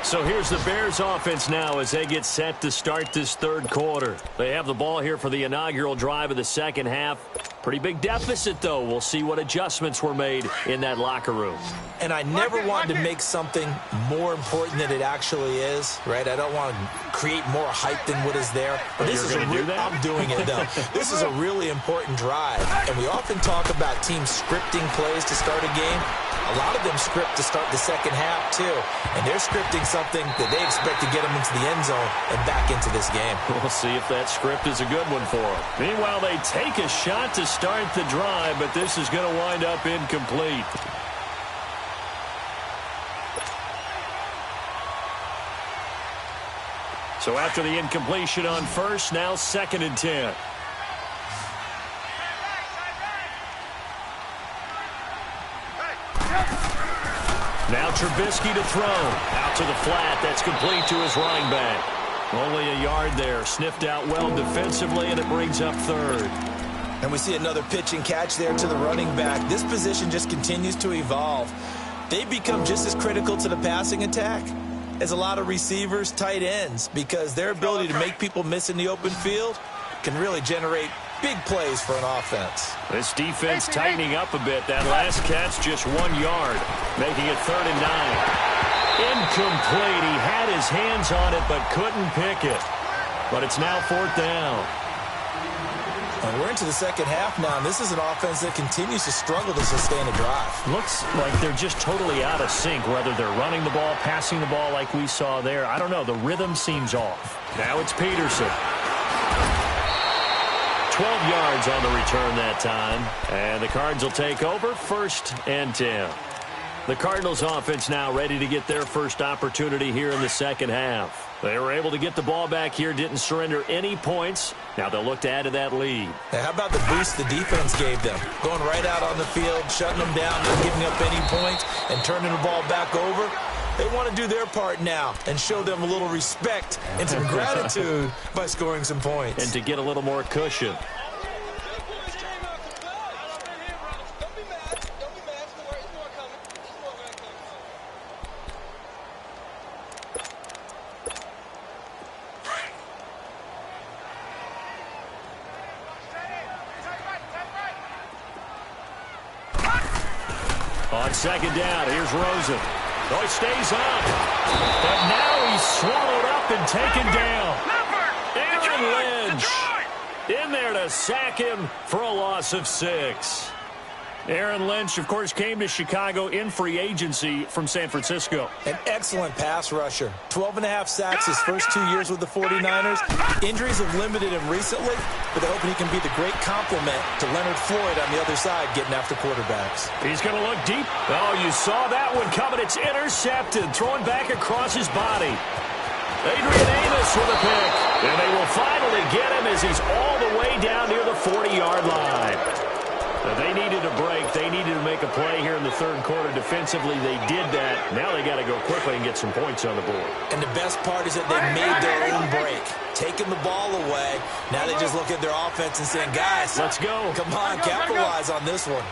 So here's the Bears offense now as they get set to start this third quarter. They have the ball here for the inaugural drive of the second half. Pretty big deficit, though. We'll see what adjustments were made in that locker room. And I never want to make something more important than it actually is, right? I don't want to create more hype than what is there. But this is I'm doing it, though. This is a really important drive. And we often talk about teams scripting plays to start a game. A lot of them script to start the second half, too. And they're scripting something that they expect to get them into the end zone and back into this game. We'll see if that script is a good one for them. Meanwhile, they take a shot to start the drive, but this is going to wind up incomplete. So after the incompletion on first, now 2nd and 10. Now Trubisky to throw. Out to the flat. That's complete to his running back. Only a yard there. Sniffed out well defensively, and it brings up 3rd. And we see another pitch and catch there to the running back. This position just continues to evolve. They become just as critical to the passing attack as a lot of receivers, tight ends, because their ability to make people miss in the open field can really generate big plays for an offense. This defense tightening up a bit. That last catch just 1 yard, making it 3rd and 9. Incomplete. He had his hands on it but couldn't pick it. But it's now 4th down. And we're into the second half now, and this is an offense that continues to struggle to sustain a drive. Looks like they're just totally out of sync, whether they're running the ball, passing the ball like we saw there. I don't know. The rhythm seems off. Now it's Peterson. 12 yards on the return that time. And the Cards will take over 1st and 10. The Cardinals offense now ready to get their first opportunity here in the second half. They were able to get the ball back here, didn't surrender any points. Now they'll look to add to that lead. Now, how about the boost the defense gave them? Going right out on the field, shutting them down, not giving up any points, and turning the ball back over. They want to do their part now and show them a little respect and some gratitude by scoring some points. And to get a little more cushion. On second down, here's Rosen. Oh, he stays up. But now he's swallowed up and taken down. Aaron Lynch in there to sack him for a loss of 6. Aaron Lynch, of course, came to Chicago in free agency from San Francisco. An excellent pass rusher. 12.5 sacks his first 2 years with the 49ers. Injuries have limited him recently, but they're hoping he can be the great complement to Leonard Floyd on the other side getting after quarterbacks. He's going to look deep. Oh, you saw that one coming. It's intercepted, thrown back across his body. Adrian Amos with a pick. And they will finally get him as he's all the way down near the 40-yard line. They needed a break. They needed to make a play here in the third quarter. Defensively, they did that. Now they got to go quickly and get some points on the board. And the best part is that they made their own break. Taking the ball away. Now they just look at their offense and saying, guys, let's go. Come on, capitalize on this one.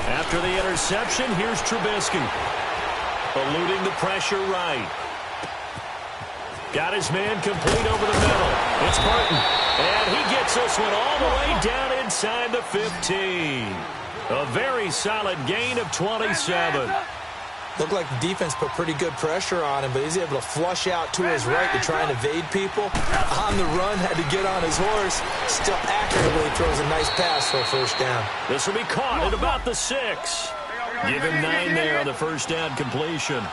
After the interception, here's Trubisky. Eluding the pressure right. Got his man complete over the middle. It's Burton. And he gets this one all the way down inside the 15. A very solid gain of 27. Looked like the defense put pretty good pressure on him, but he's able to flush out to his right to try and evade people. On the run, had to get on his horse. Still accurately throws a nice pass for a first down. This will be caught at about the 6. Give him 9 there on the first down completion.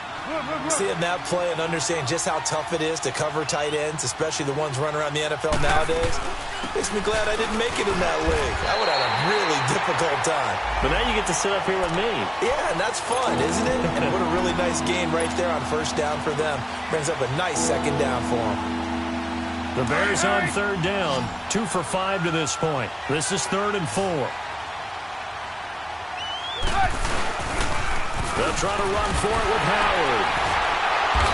Seeing that play and understanding just how tough it is to cover tight ends, especially the ones running around the NFL nowadays, makes me glad I didn't make it in that league. I would have had a really difficult time. But now you get to sit up here with me. Yeah, and that's fun, isn't it? And what a really nice game right there on first down for them. Brings up a nice second down for them. The Bears on third down, 2 for 5 to this point. This is 3rd and 4. They'll try to run for it with Howard.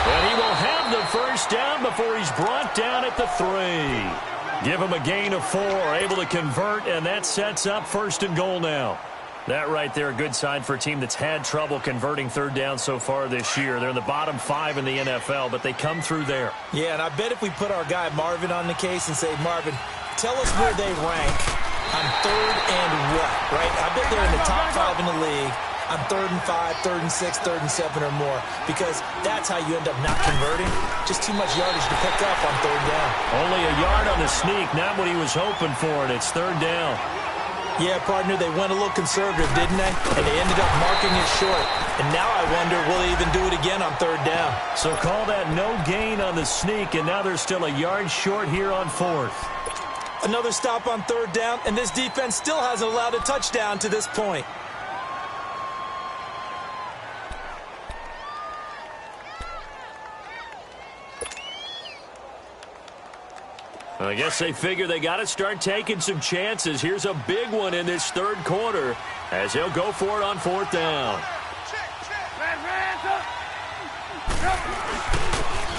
And he will have the first down before he's brought down at the 3. Give him a gain of 4, able to convert, and that sets up 1st and goal now. That right there, a good sign for a team that's had trouble converting third down so far this year. They're in the bottom 5 in the NFL, but they come through there. Yeah, and I bet if we put our guy Marvin on the case and say, Marvin, tell us where they rank on 3rd and what, right? I bet they're in the top 5 in the league on 3rd and 5, 3rd and 6, 3rd and 7 or more, because that's how you end up not converting. Just too much yardage to pick up on 3rd down. Only a yard on the sneak, not what he was hoping for, and it's 3rd down. Yeah, partner, they went a little conservative, didn't they? And they ended up marking it short. And now I wonder, will they even do it again on 3rd down? So call that no gain on the sneak, and now they're still a yard short here on 4th. Another stop on 3rd down, and this defense still hasn't allowed a touchdown to this point. I guess they figure they got to start taking some chances. Here's a big one in this third quarter as he'll go for it on 4th down.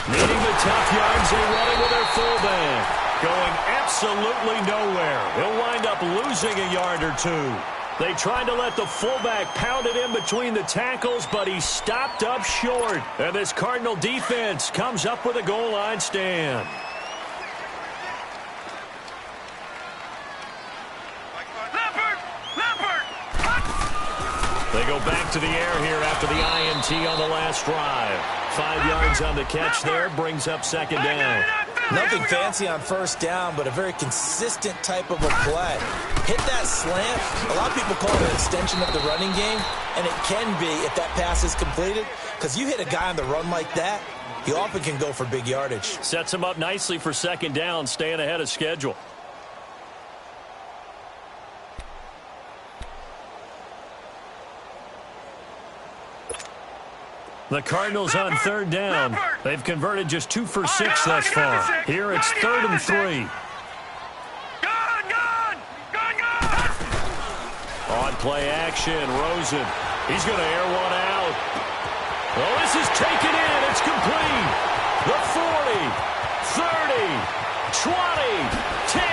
Needing the tough yards, they run it with their fullback. Going absolutely nowhere. He'll wind up losing a yard or 2. They tried to let the fullback pound it in between the tackles, but he stopped up short. And this Cardinal defense comes up with a goal line stand. They go back to the air here after the INT on the last drive. 5 yards on the catch there, brings up 2nd down. Nothing fancy on 1st down, but a very consistent type of a play. Hit that slant. A lot of people call it an extension of the running game, and it can be if that pass is completed, because you hit a guy on the run like that, he often can go for big yardage. Sets him up nicely for 2nd down, staying ahead of schedule. The Cardinals on 3rd down. They've converted just 2 for 6 thus far. Here it's 3rd and 3. On play action, Rosen. He's going to air one out. Oh, this is taken in. It's complete. The 40, 30, 20, 10.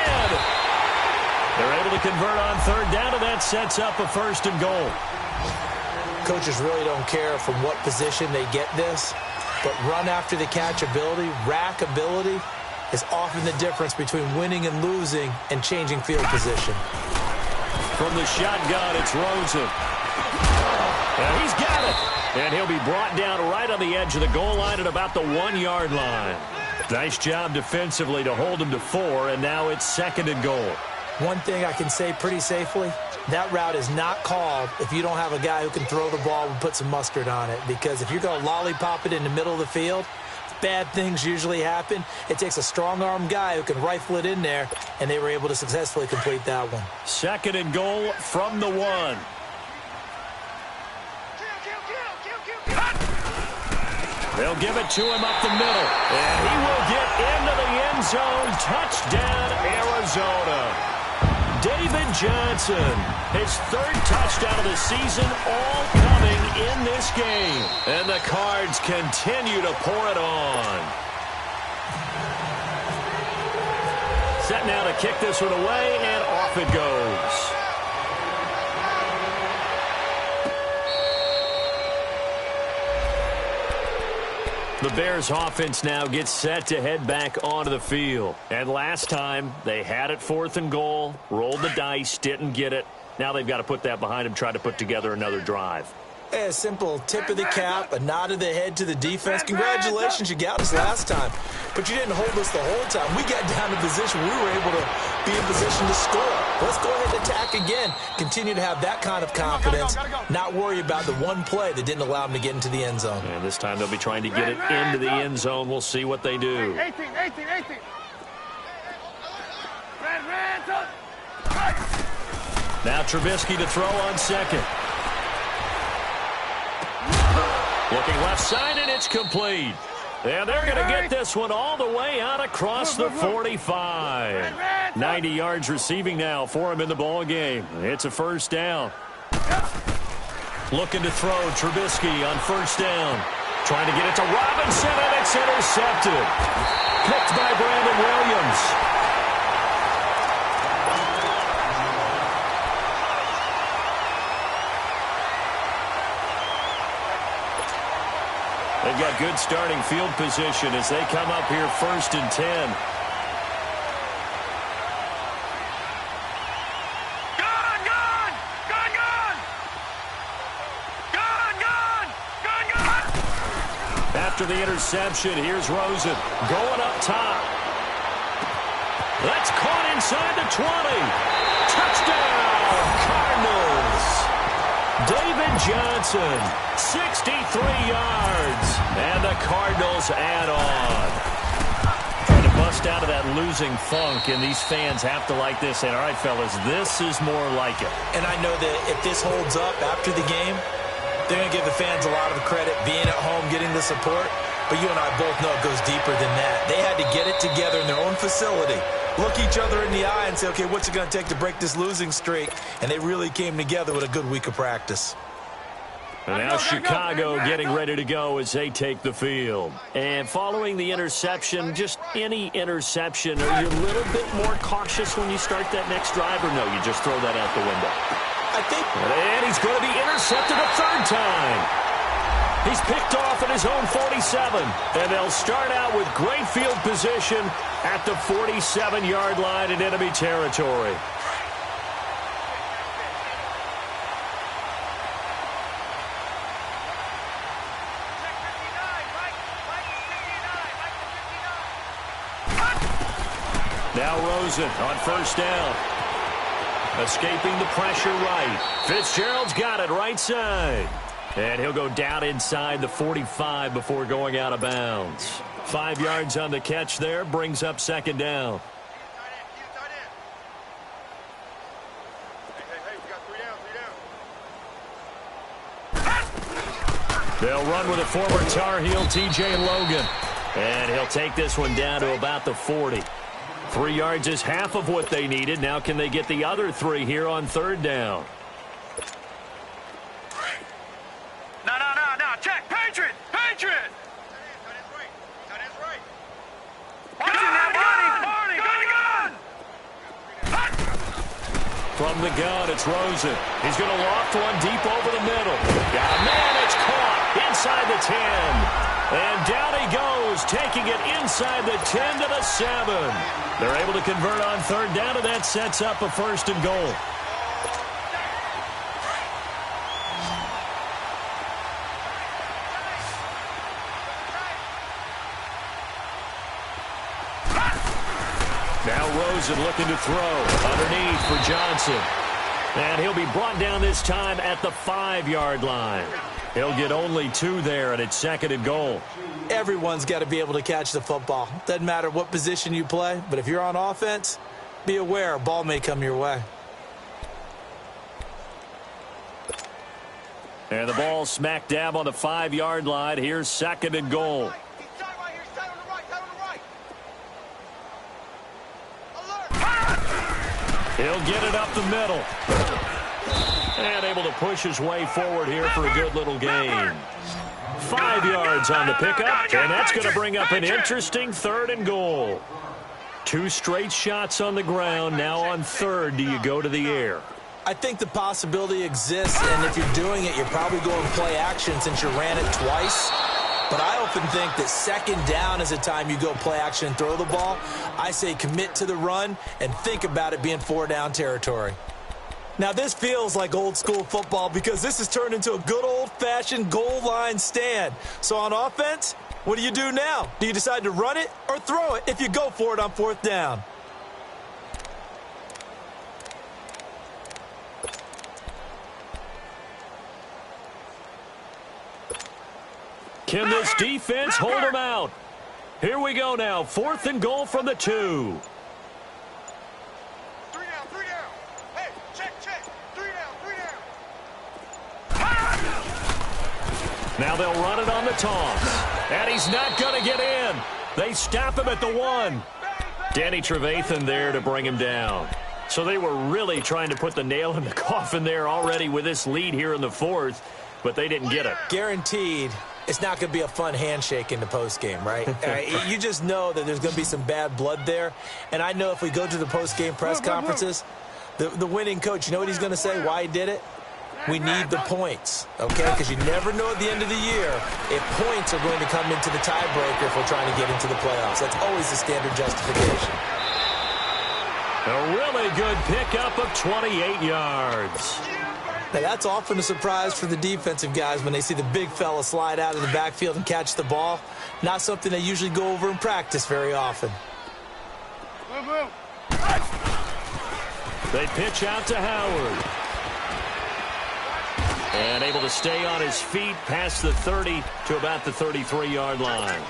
They're able to convert on 3rd down, and that sets up a 1st and goal. Coaches really don't care from what position they get this, but run after the catch ability, rack ability, is often the difference between winning and losing and changing field position. From the shotgun, it's Rosen. And he's got it. And he'll be brought down right on the edge of the goal line at about the 1-yard line. Nice job defensively to hold him to 4, and now it's 2nd and goal. One thing I can say pretty safely, that route is not called if you don't have a guy who can throw the ball and put some mustard on it. Because if you're going to lollipop it in the middle of the field, bad things usually happen. It takes a strong-arm guy who can rifle it in there, and they were able to successfully complete that one. 2nd and goal from the 1. They'll give it to him up the middle, and he will get into the end zone. Touchdown, Arizona. David Johnson, his 3rd touchdown of the season, all coming in this game. And the Cards continue to pour it on. Set now to kick this one away, and off it goes. The Bears offense now gets set to head back onto the field. And last time, they had it 4th and goal, rolled the dice, didn't get it. Now they've got to put that behind them, try to put together another drive. A simple tip of the cap, a nod of the head to the defense. Congratulations, you got us last time. But you didn't hold us the whole time. We got down to position. We were able to be in position to score. Let's go ahead and attack again. Continue to have that kind of confidence. Not worry about the one play that didn't allow them to get into the end zone. And this time they'll be trying to get it into the end zone. We'll see what they do. 18. Now Trubisky to throw on 2nd. Looking left side, and it's complete. And they're going to get this one all the way out across the 45. 90 yards receiving now for him in the ball game. It's a 1st down. Looking to throw Trubisky on 1st down. Trying to get it to Robinson, and it's intercepted. Picked by Brandon Williams. They've got good starting field position as they come up here 1st and 10. After the interception, here's Rosen going up top. That's caught inside the 20. Touchdown, Cardinals. David Johnson, 63 yards, and the Cardinals add on. Trying to bust out of that losing funk, and these fans have to like this. And all right, fellas, this is more like it. And I know that if this holds up after the game, they're going to give the fans a lot of credit, being at home, getting the support. But you and I both know it goes deeper than that. They had to get it together in their own facility, look each other in the eye and say, okay, what's it going to take to break this losing streak? And they really came together with a good week of practice. And now Chicago getting ready to go as they take the field. And following the interception, just any interception, are you a little bit more cautious when you start that next drive, or no, you just throw that out the window? I think. And he's going to be intercepted a 3rd time. He's picked off at his own 47. And they'll start out with great field position at the 47-yard line in enemy territory. Now Rosen on 1st down. Escaping the pressure right. Fitzgerald's got it right side. And he'll go down inside the 45 before going out of bounds. 5 yards on the catch there. Brings up 2nd down. They'll run with a former Tar Heel, T.J. Logan. And he'll take this one down to about the 40. 3 yards is half of what they needed. Now can they get the other 3 here on 3rd down? No. Check. Patriot. Watching that From the gun, it's Rosen. He's going to loft one deep over the middle. Got a man. It's caught inside the 10. And down he goes, taking it inside the 10 to the 7. They're able to convert on 3rd down, and that sets up a 1st and goal. Now Rosen looking to throw. Underneath for Johnson. And he'll be brought down this time at the 5-yard line. He'll get only 2 there, and it's 2nd and goal. Everyone's got to be able to catch the football. Doesn't matter what position you play, but if you're on offense, be aware a ball may come your way. And the ball smack dab on the 5-yard line. Here's 2nd and goal. He'll get it up the middle. And able to push his way forward here for a good little gain. 5 yards on the pickup, and that's going to bring up an interesting 3rd and goal. 2 straight shots on the ground. Now on 3rd, do you go to the air? I think the possibility exists, and if you're doing it, you're probably going to play action since you ran it twice. But I often think that 2nd down is a time you go play action and throw the ball. I say commit to the run and think about it being 4-down territory. Now, this feels like old-school football because this has turned into a good old-fashioned goal line stand. So on offense, what do you do now? Do you decide to run it or throw it if you go for it on 4th down? Can this defense hold them out? Here we go now. 4th and goal from the 2. 3 down, 3 down. Hey, check. 3 down. Now they'll run it on the toss. And he's not going to get in. They stop him at the 1. Danny Trevathan there to bring him down. So they were really trying to put the nail in the coffin there already with this lead here in the 4th, but they didn't get it. Guaranteed. It's not going to be a fun handshake in the postgame, right? You just know that there's going to be some bad blood there. And I know if we go to the postgame press conferences, the winning coach, you know what he's going to say, why he did it? We need the points, okay? Because you never know at the end of the year if points are going to come into the tiebreaker if we're trying to get into the playoffs. That's always the standard justification. A really good pickup of 28 yards. Now, that's often a surprise for the defensive guys when they see the big fella slide out of the backfield and catch the ball. Not something they usually go over in practice very often. They pitch out to Howard. And able to stay on his feet past the 30 to about the 33-yard line.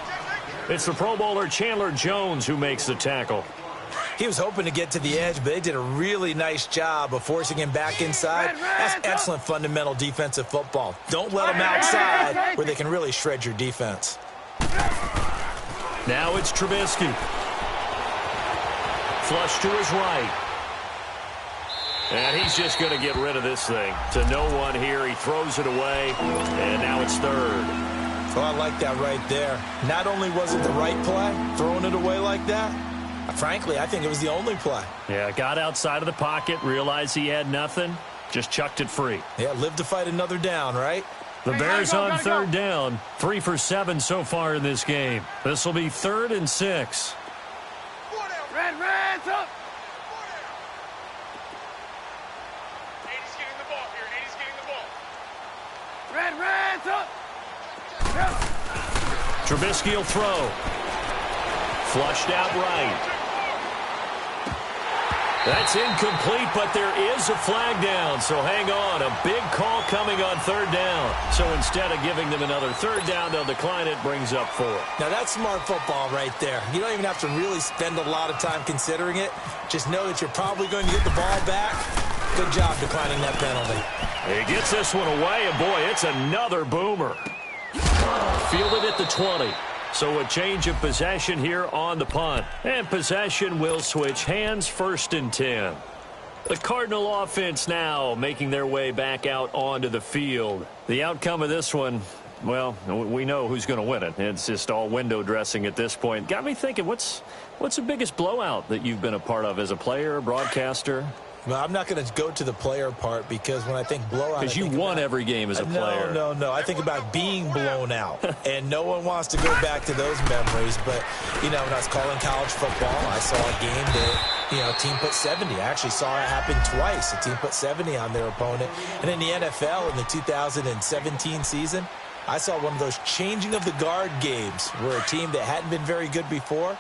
It's the Pro Bowler Chandler Jones who makes the tackle. He was hoping to get to the edge, but they did a really nice job of forcing him back inside. That's excellent fundamental defensive football. Don't let him outside where they can really shred your defense. Now it's Trubisky. Flush to his right. And he's just going to get rid of this thing. To no one here. He throws it away, and now it's 3rd. Oh, I like that right there. Not only was it the right play, throwing it away like that, frankly, I think it was the only play. Yeah, got outside of the pocket, realized he had nothing, just chucked it free. Yeah, live to fight another down, right? The Bears on 3rd down, 3 for 7 so far in this game. This will be 3rd and 6. Reds up. 80's getting the ball here. 80's getting the ball. Reds up. Trubisky will throw. Flushed out right. That's incomplete, but there is a flag down, so hang on. A big call coming on 3rd down. So instead of giving them another 3rd down, they'll decline it, brings up 4. Now, that's smart football right there. You don't even have to really spend a lot of time considering it. Just know that you're probably going to get the ball back. Good job declining that penalty. He gets this one away, and boy, it's another boomer. Fielded at the 20. So a change of possession here on the punt. And possession will switch hands, 1st and 10. The Cardinal offense now making their way back out onto the field. The outcome of this one, well, we know who's going to win it. It's just all window dressing at this point. Got me thinking, what's the biggest blowout that you've been a part of as a player, broadcaster? Well, I'm not going to go to the player part because when I think blowout... Because you won every game as a player. No. I think about being blown out. And no one wants to go back to those memories. But, you know, when I was calling college football, I saw a game that, you know, a team put 70. I actually saw it happen twice. A team put 70 on their opponent. And in the NFL, in the 2017 season, I saw one of those changing of the guard games where a team that hadn't been very good before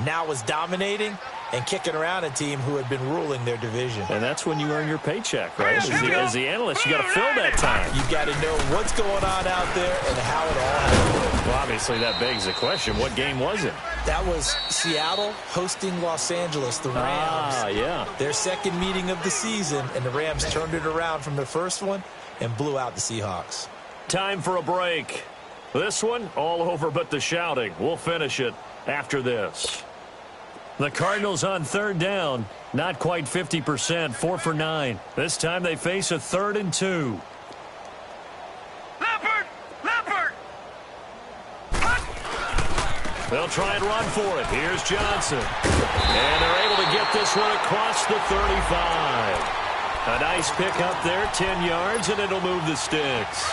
now was dominating. and kicking around a team who had been ruling their division. And that's when you earn your paycheck, right? As the analyst, you got to fill that time. You got to know what's going on out there and how it all happened. Well, obviously that begs the question, what game was it? That was Seattle hosting Los Angeles, the Rams. Yeah. Their second meeting of the season, and the Rams turned it around from their first one and blew out the Seahawks. Time for a break. This one, all over but the shouting. We'll finish it after this. The Cardinals on third down. Not quite 50%, 4 for 9. This time they face a 3rd and 2. Leopard! Leopard! They'll try and run for it. Here's Johnson. And they're able to get this one across the 35. A nice pick up there, 10 yards, and it'll move the sticks.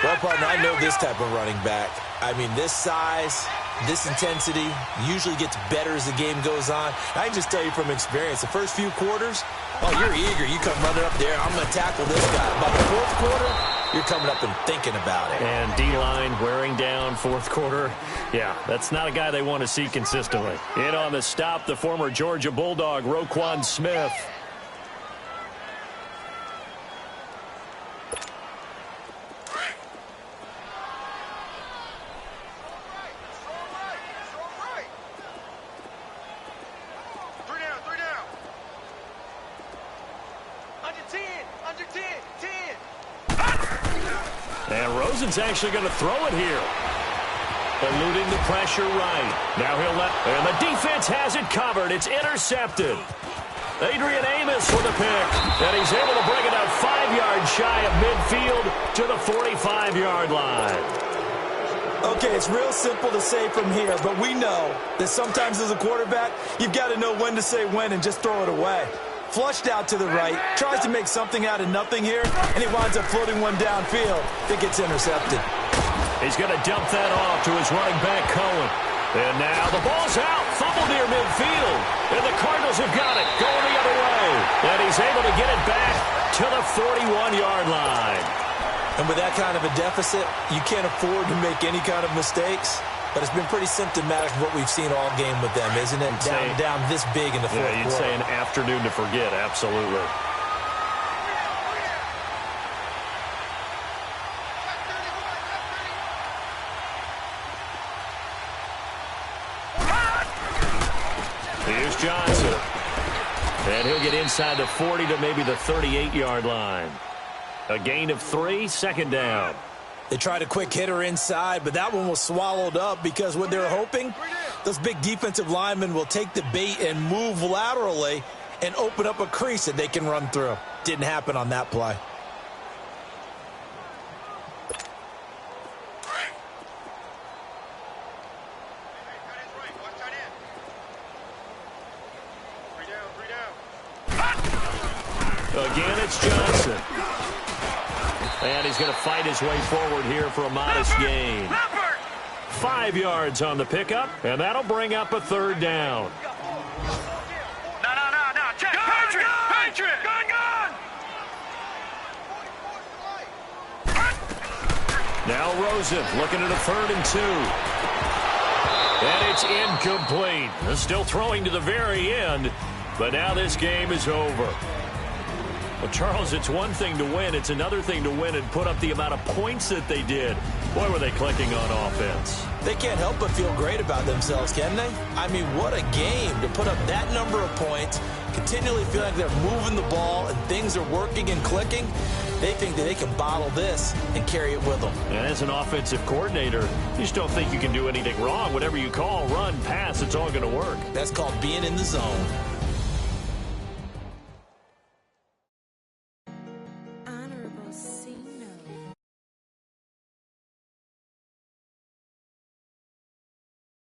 Well, partner, I know this type of running back. I mean, this size, this intensity usually gets better as the game goes on. I can just tell you from experience, the first few quarters, oh, you're eager. You come running up there, I'm going to tackle this guy. By the fourth quarter, you're coming up and thinking about it. And D-line wearing down fourth quarter. Yeah, that's not a guy they want to see consistently. In on the stop, the former Georgia Bulldog, Roquan Smith. And Rosen's actually going to throw it here. Eluding the pressure right. Now he'll let... And the defense has it covered. It's intercepted. Adrian Amos with a pick. And he's able to bring it out 5 yards shy of midfield to the 45-yard line. Okay, it's real simple to say from here, but we know that sometimes as a quarterback, you've got to know when to say when and just throw it away. Flushed out to the right, tries to make something out of nothing here, and he winds up floating one downfield that gets intercepted. He's going to dump that off to his running back, Cohen. And now the ball's out, fumble near midfield. And the Cardinals have got it, going the other way. And he's able to get it back to the 41-yard line. And with that kind of a deficit, you can't afford to make any kind of mistakes. But it's been pretty symptomatic of what we've seen all game with them, isn't it? Down this big in the fourth quarter. Yeah, you'd say an afternoon to forget, absolutely. Here's Johnson. And he'll get inside the 40 to maybe the 38-yard line. A gain of 3, second down. They tried a quick hitter inside, but that one was swallowed up because what they're hoping, those big defensive linemen will take the bait and move laterally and open up a crease that they can run through. Didn't happen on that play. Again, it's Johnson. And he's going to fight his way forward here for a modest gain. 5 yards on the pickup, and that'll bring up a third down. No. Check. Patriot. Gun. Now Rosen looking at a 3rd and 2. And it's incomplete. They're still throwing to the very end, but now this game is over. Well, Charles, it's one thing to win. It's another thing to win and put up the amount of points that they did. Boy, were they clicking on offense. They can't help but feel great about themselves, can they? I mean, what a game to put up that number of points, continually feel like they're moving the ball and things are working and clicking. They think that they can bottle this and carry it with them. And as an offensive coordinator, you just don't think you can do anything wrong. Whatever you call, run, pass, it's all going to work. That's called being in the zone.